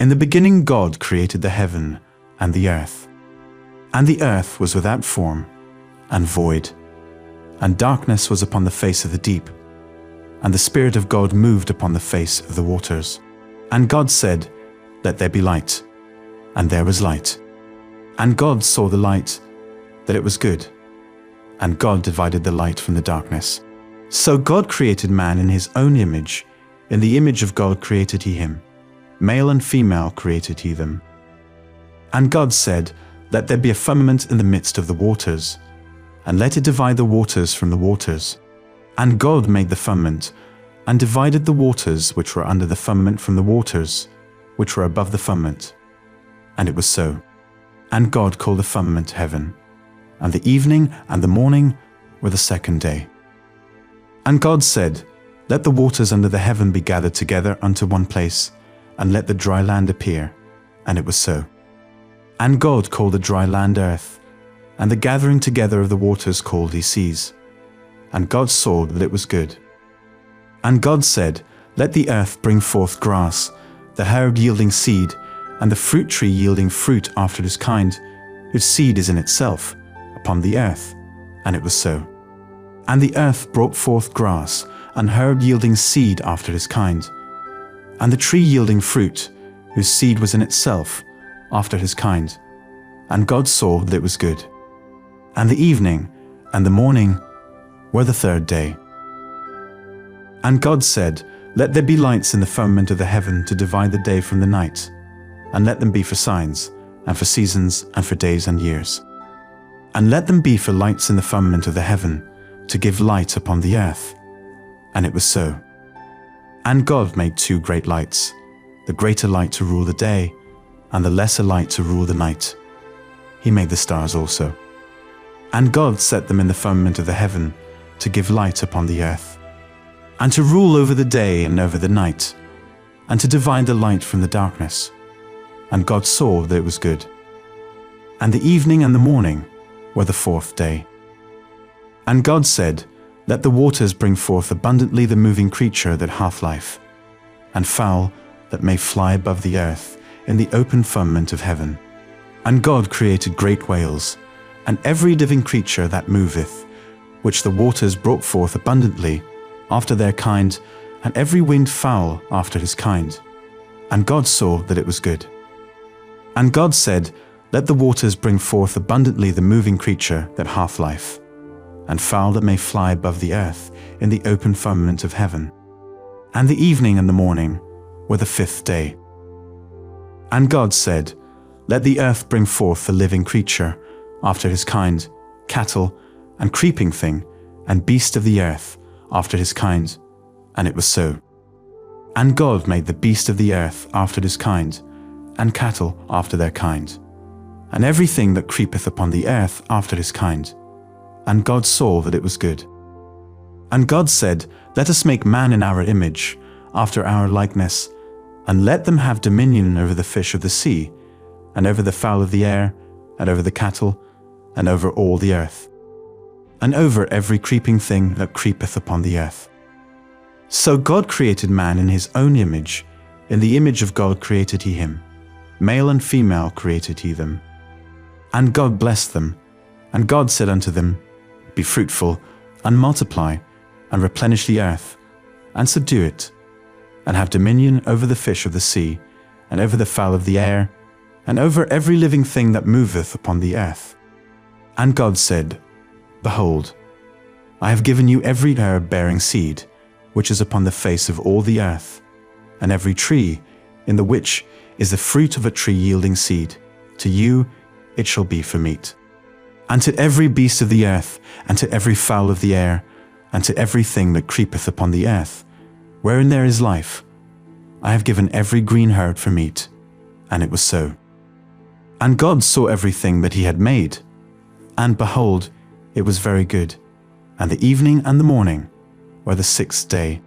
In the beginning God created the heaven and the earth. And the earth was without form and void, and darkness was upon the face of the deep, and the Spirit of God moved upon the face of the waters. And God said, "Let there be light," and there was light. And God saw the light, that it was good, and God divided the light from the darkness. So God created man in his own image. In the image of God created he him. Male and female created he them. And God said, "Let there be a firmament in the midst of the waters, and let it divide the waters from the waters." And God made the firmament, and divided the waters which were under the firmament from the waters which were above the firmament. And it was so. And God called the firmament heaven. And the evening and the morning were the second day. And God said, "Let the waters under the heaven be gathered together unto one place, and let the dry land appear." And it was so. And God called the dry land earth, and the gathering together of the waters called he seas. And God saw that it was good. And God said, "Let the earth bring forth grass, the herb yielding seed, and the fruit tree yielding fruit after his kind, whose seed is in itself, upon the earth." And it was so. And the earth brought forth grass, and herb yielding seed after his kind, and the tree yielding fruit, whose seed was in itself, after his kind. And God saw that it was good. And the evening and the morning were the third day. And God said, "Let there be lights in the firmament of the heaven to divide the day from the night, and let them be for signs, and for seasons, and for days and years. And let them be for lights in the firmament of the heaven, to give light upon the earth." And it was so. And God made two great lights, the greater light to rule the day, and the lesser light to rule the night. He made the stars also. And God set them in the firmament of the heaven, to give light upon the earth, and to rule over the day and over the night, and to divide the light from the darkness. And God saw that it was good. And the evening and the morning were the fourth day. And God said, "Let the waters bring forth abundantly the moving creature that hath life, and fowl that may fly above the earth in the open firmament of heaven." And God created great whales, and every living creature that moveth, which the waters brought forth abundantly, after their kind, and every winged fowl after his kind. And God saw that it was good. And God said, "Let the waters bring forth abundantly the moving creature that hath life, and fowl that may fly above the earth in the open firmament of heaven." And the evening and the morning were the fifth day. And God said, "Let the earth bring forth the living creature after his kind, cattle, and creeping thing, and beast of the earth after his kind." And it was so. And God made the beast of the earth after his kind, and cattle after their kind, and everything that creepeth upon the earth after his kind. And God saw that it was good. And God said, "Let us make man in our image, after our likeness, and let them have dominion over the fish of the sea, and over the fowl of the air, and over the cattle, and over all the earth, and over every creeping thing that creepeth upon the earth." So God created man in his own image. In the image of God created he him. Male and female created he them. And God blessed them. And God said unto them, "Be fruitful, and multiply, and replenish the earth, and subdue it, and have dominion over the fish of the sea, and over the fowl of the air, and over every living thing that moveth upon the earth." And God said, "Behold, I have given you every herb bearing seed, which is upon the face of all the earth, and every tree, in the which is the fruit of a tree yielding seed. To you it shall be for meat. And to every beast of the earth, and to every fowl of the air, and to everything that creepeth upon the earth, wherein there is life, I have given every green herb for meat." And it was so. And God saw everything that he had made, and behold, it was very good. And the evening and the morning were the sixth day.